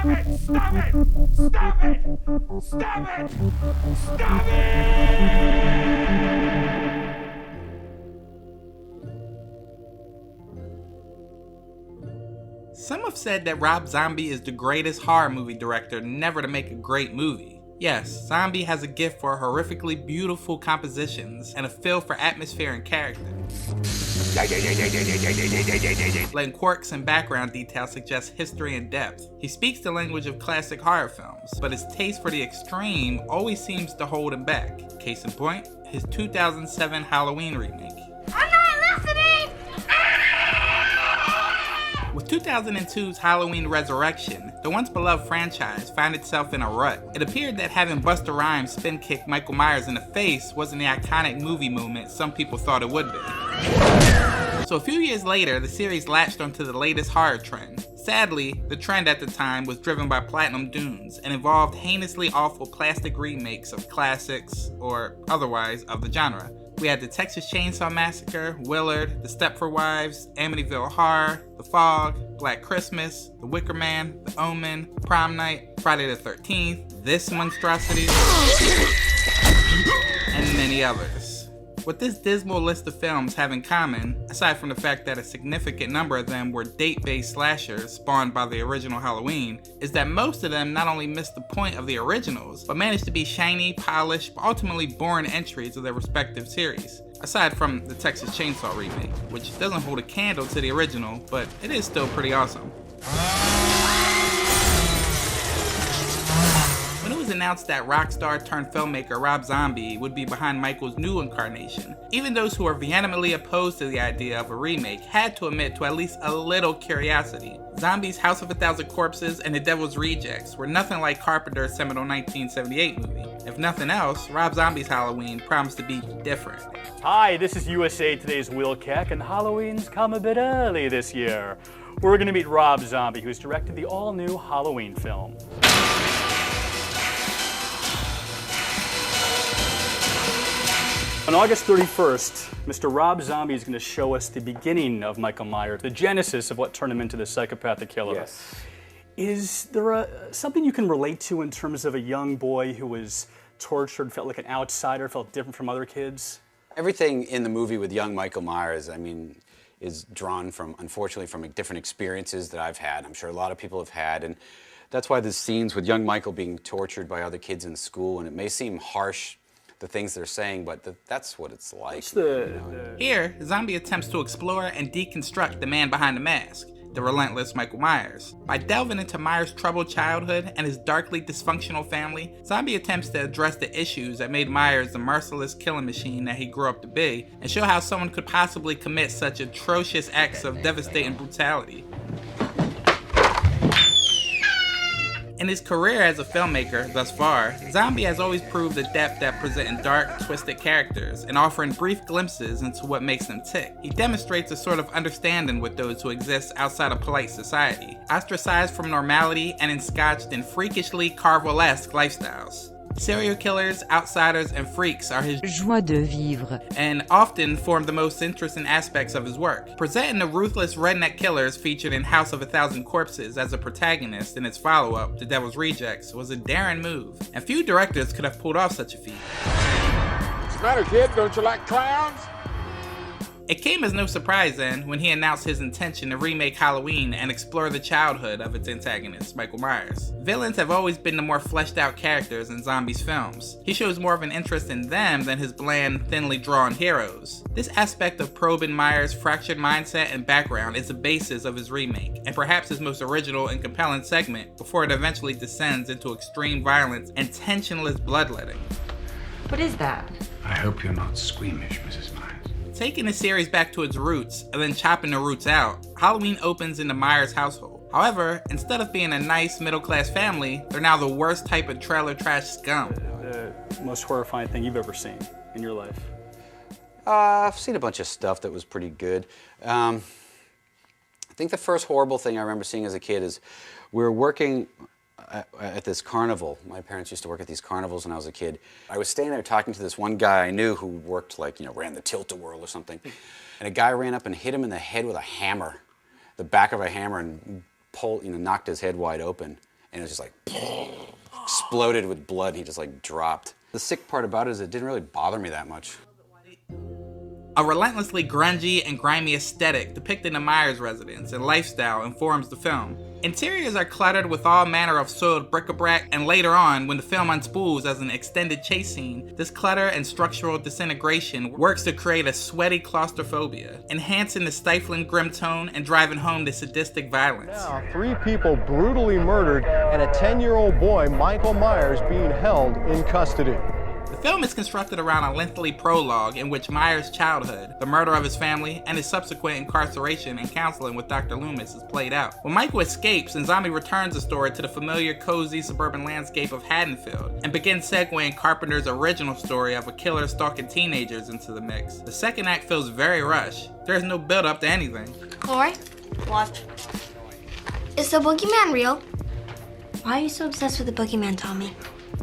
Stop it! Stop it! Stop it! Stop it! Stop it! Some have said that Rob Zombie is the greatest horror movie director never to make a great movie. Yes, Zombie has a gift for horrifically beautiful compositions and a feel for atmosphere and character. Letting quirks and background details suggest history and depth. He speaks the language of classic horror films, but his taste for the extreme always seems to hold him back. Case in point, his 2007 Halloween remake. I'm not listening! With 2002's Halloween Resurrection, the once beloved franchise found itself in a rut. It appeared that having Busta Rhymes spin kick Michael Myers in the face wasn't the iconic movie moment some people thought it would be. So a few years later, the series latched onto the latest horror trend. Sadly, the trend at the time was driven by platinum dunes and involved heinously awful plastic remakes of classics, or otherwise, of the genre. We had the Texas Chainsaw Massacre, Willard, the Stepford Wives, Amityville Horror, The Fog, Black Christmas, The Wicker Man, The Omen, Prom Night, Friday the 13th, this monstrosity, and many others. What this dismal list of films have in common, aside from the fact that a significant number of them were date-based slashers spawned by the original Halloween, is that most of them not only missed the point of the originals, but managed to be shiny, polished, but ultimately boring entries of their respective series. Aside from the Texas Chainsaw remake, which doesn't hold a candle to the original, but it is still pretty awesome. When it was announced that rock star turned filmmaker Rob Zombie would be behind Michael's new incarnation, even those who are vehemently opposed to the idea of a remake had to admit to at least a little curiosity. Zombie's House of a Thousand Corpses and The Devil's Rejects were nothing like Carpenter's seminal 1978 movie. If nothing else, Rob Zombie's Halloween promised to be different. Hi, this is USA Today's Will Keck, and Halloween's come a bit early this year. We're going to meet Rob Zombie, who's directed the all-new Halloween film. On August 31st, Mr. Rob Zombie is going to show us the beginning of Michael Myers, the genesis of what turned him into the psychopathic killer. Yes. Is there something you can relate to in terms of a young boy who was tortured, felt like an outsider, felt different from other kids? Everything in the movie with young Michael Myers, I mean, is drawn from, unfortunately, from different experiences that I've had. I'm sure a lot of people have had, and that's why the scenes with young Michael being tortured by other kids in school, and it may seem harsh, the things they're saying, but that's what it's like. Here, Zombie attempts to explore and deconstruct the man behind the mask, the relentless Michael Myers. By delving into Myers' troubled childhood and his darkly dysfunctional family, Zombie attempts to address the issues that made Myers the merciless killing machine that he grew up to be, and show how someone could possibly commit such atrocious acts of devastating brutality. In his career as a filmmaker thus far, Zombie has always proved adept at presenting dark, twisted characters and offering brief glimpses into what makes them tick. He demonstrates a sort of understanding with those who exist outside of polite society, ostracized from normality and enscotched in freakishly Carvel-esque lifestyles. Serial killers, outsiders, and freaks are his joie de vivre, and often form the most interesting aspects of his work. Presenting the ruthless redneck killers featured in House of a Thousand Corpses as a protagonist in its follow-up, The Devil's Rejects, was a daring move, and few directors could have pulled off such a feat. What's the matter, kid? Don't you like clowns? It came as no surprise then when he announced his intention to remake Halloween and explore the childhood of its antagonist, Michael Myers. Villains have always been the more fleshed out characters in Zombie's films. He shows more of an interest in them than his bland, thinly drawn heroes. This aspect of probing Myers' fractured mindset and background is the basis of his remake, and perhaps his most original and compelling segment before it eventually descends into extreme violence and tensionless bloodletting. What is that? I hope you're not squeamish, Mrs. Myers. Taking the series back to its roots and then chopping the roots out, Halloween opens in the Myers household. However, instead of being a nice middle-class family, they're now the worst type of trailer trash scum. The most horrifying thing you've ever seen in your life? I've seen a bunch of stuff that was pretty good. I think the first horrible thing I remember seeing as a kid is we were working at this carnival. My parents used to work at these carnivals when I was a kid. I was standing there talking to this one guy I knew who worked, like, ran the tilt-a-whirl or something. And a guy ran up and hit him in the head with a hammer, the back of a hammer, and knocked his head wide open. and it was just like exploded with blood, and he just like dropped. The sick part about it is it didn't really bother me that much. A relentlessly grungy and grimy aesthetic depicting the Myers residence and lifestyle informs the film. Interiors are cluttered with all manner of soiled bric-a-brac, and later on, when the film unspools as an extended chase scene, this clutter and structural disintegration works to create a sweaty claustrophobia, enhancing the stifling grim tone and driving home the sadistic violence. Now, 3 people brutally murdered and a 10-year-old boy, Michael Myers, being held in custody. The film is constructed around a lengthy prologue in which Myers' childhood, the murder of his family, and his subsequent incarceration and counseling with Dr. Loomis is played out. When Michael escapes and Zombie returns the story to the familiar, cozy suburban landscape of Haddonfield and begins segueing Carpenter's original story of a killer stalking teenagers into the mix, the second act feels very rushed. There is no build up to anything. Lori, watch. Is the boogeyman real? Why are you so obsessed with the boogeyman, Tommy?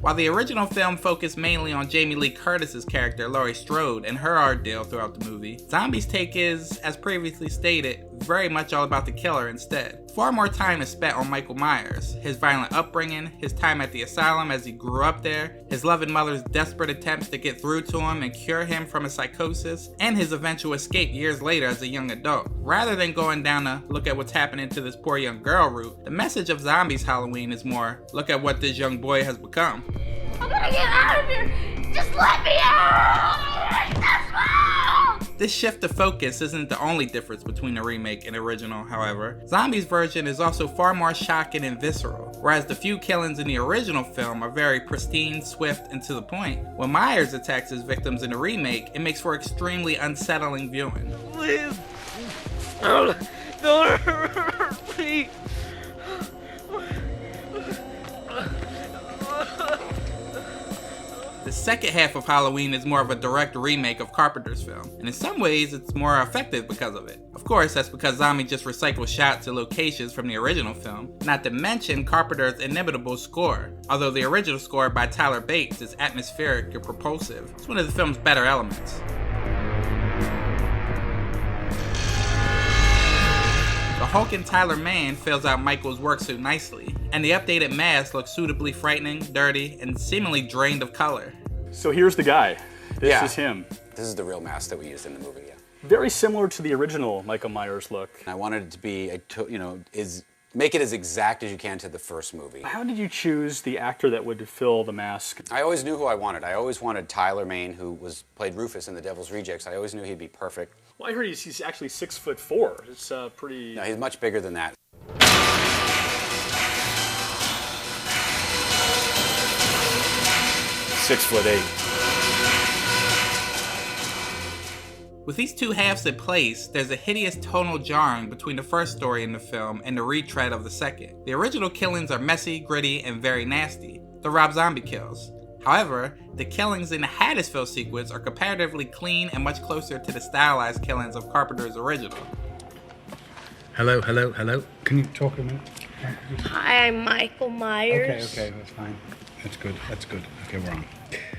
While the original film focused mainly on Jamie Lee Curtis's character, Laurie Strode, and her ordeal throughout the movie, Zombie's take is, as previously stated, very much all about the killer instead. Far more time is spent on Michael Myers, his violent upbringing, his time at the asylum as he grew up there, his loving mother's desperate attempts to get through to him and cure him from his psychosis, and his eventual escape years later as a young adult. Rather than going down a look at what's happening to this poor young girl route, the message of Zombies Halloween is more, look at what this young boy has become. I'm gonna get out of here! Just let me out! Dismal! This shift of focus isn't the only difference between the remake and original, however. Zombie's version is also far more shocking and visceral, whereas the few killings in the original film are very pristine, swift, and to the point. When Myers attacks his victims in the remake, it makes for extremely unsettling viewing. Please. Don't hurt me. The second half of Halloween is more of a direct remake of Carpenter's film, and in some ways it's more effective because of it. Of course, that's because Zombie just recycled shots and locations from the original film, not to mention Carpenter's inimitable score. Although the original score by Tyler Bates is atmospheric and propulsive, it's one of the film's better elements. The hulking Tyler Mann fills out Michael's work suit nicely, and the updated mask looks suitably frightening, dirty, and seemingly drained of color. So here's the guy. This is him. This is the real mask that we used in the movie, yeah. Very similar to the original Michael Myers look. I wanted it to be, make it as exact as you can to the first movie. How did you choose the actor that would fill the mask? I always knew who I wanted. I always wanted Tyler Mane, who played Rufus in The Devil's Rejects. I always knew he'd be perfect. Well, I heard he's actually 6'4". It's pretty... No, he's much bigger than that. 6'8". With these two halves in place, there's a hideous tonal jarring between the first story in the film and the retread of the second. The original killings are messy, gritty, and very nasty, the Rob Zombie kills. However, the killings in the Haddonfield sequence are comparatively clean and much closer to the stylized killings of Carpenter's original. Hello. Can you talk a minute? Hi, I'm Michael Myers. Okay, that's fine. That's good. Okay, we're on.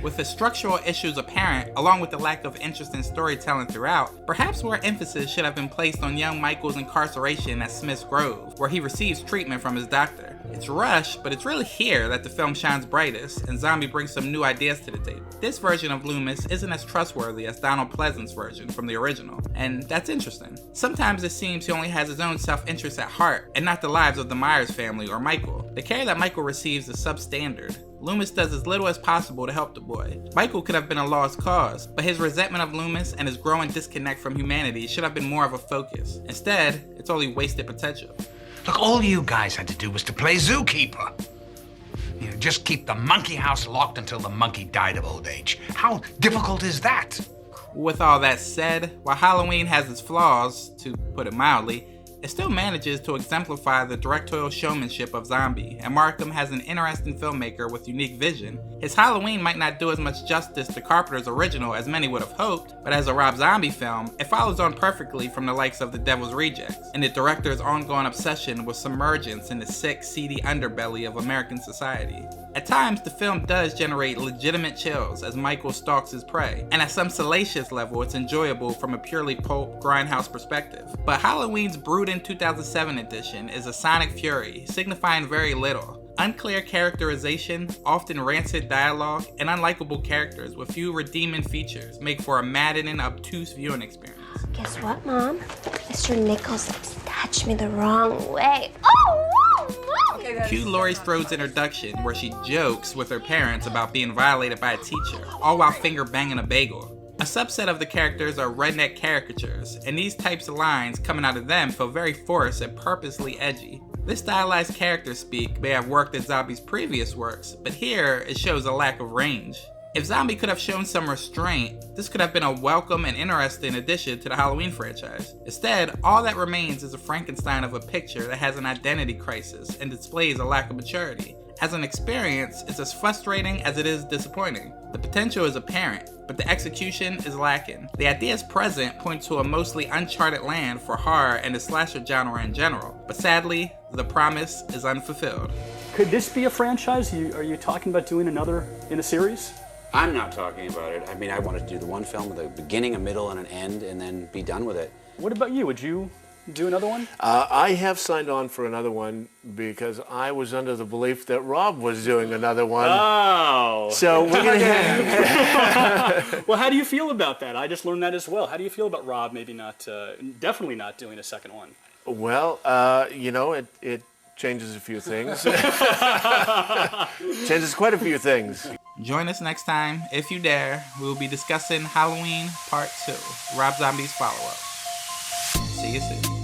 With the structural issues apparent, along with the lack of interest in storytelling throughout, perhaps more emphasis should have been placed on young Michael's incarceration at Smith's Grove, where he receives treatment from his doctor. It's rushed, but it's really here that the film shines brightest, and Zombie brings some new ideas to the table. This version of Loomis isn't as trustworthy as Donald Pleasance's version from the original, and that's interesting. Sometimes it seems he only has his own self-interest at heart, and not the lives of the Myers family or Michael. The care that Michael receives is substandard. Loomis does as little as possible to help the boy. Michael could have been a lost cause, but his resentment of Loomis and his growing disconnect from humanity should have been more of a focus. Instead, it's only wasted potential. Look, all you guys had to do was to play zookeeper. You know, just keep the monkey house locked until the monkey died of old age. How difficult is that? With all that said, while Halloween has its flaws, to put it mildly, it still manages to exemplify the directorial showmanship of Zombie, and Markham has an interesting filmmaker with unique vision. His Halloween might not do as much justice to Carpenter's original as many would have hoped, but as a Rob Zombie film, it follows on perfectly from the likes of The Devil's Rejects, and the director's ongoing obsession with submergence in the sick, seedy underbelly of American society. At times, the film does generate legitimate chills as Michael stalks his prey, and at some salacious level, it's enjoyable from a purely pulp, grindhouse perspective. But Halloween's brooding 2007 edition is a sonic fury, signifying very little. Unclear characterization, often rancid dialogue, and unlikable characters with few redeeming features make for a maddening, obtuse viewing experience. Guess what, Mom? Mr. Nichols touched me the wrong way. Oh, Mom! Cue Laurie Strode's introduction, where she jokes with her parents about being violated by a teacher, all while finger banging a bagel. A subset of the characters are redneck caricatures, and these types of lines coming out of them feel very forced and purposely edgy. This stylized character speak may have worked in Zombie's previous works, but here it shows a lack of range. If Zombie could have shown some restraint, this could have been a welcome and interesting addition to the Halloween franchise. Instead, all that remains is a Frankenstein of a picture that has an identity crisis and displays a lack of maturity. As an experience, it's as frustrating as it is disappointing. The potential is apparent, but the execution is lacking. The ideas present point to a mostly uncharted land for horror and the slasher genre in general, but sadly, the promise is unfulfilled. Could this be a franchise? Are you talking about doing another in a series? I'm not talking about it. I mean, I wanted to do the one film with a beginning, a middle, and an end, and then be done with it. What about you? Would you do another one? I have signed on for another one because I was under the belief that Rob was doing another one. Oh. So we're going to have... Well, how do you feel about that? I just learned that as well. How do you feel about Rob maybe not, definitely not doing a second one? Well, you know, it changes a few things. Changes quite a few things. Join us next time, if you dare. We will be discussing Halloween Part 2, Rob Zombie's follow-up. See you soon.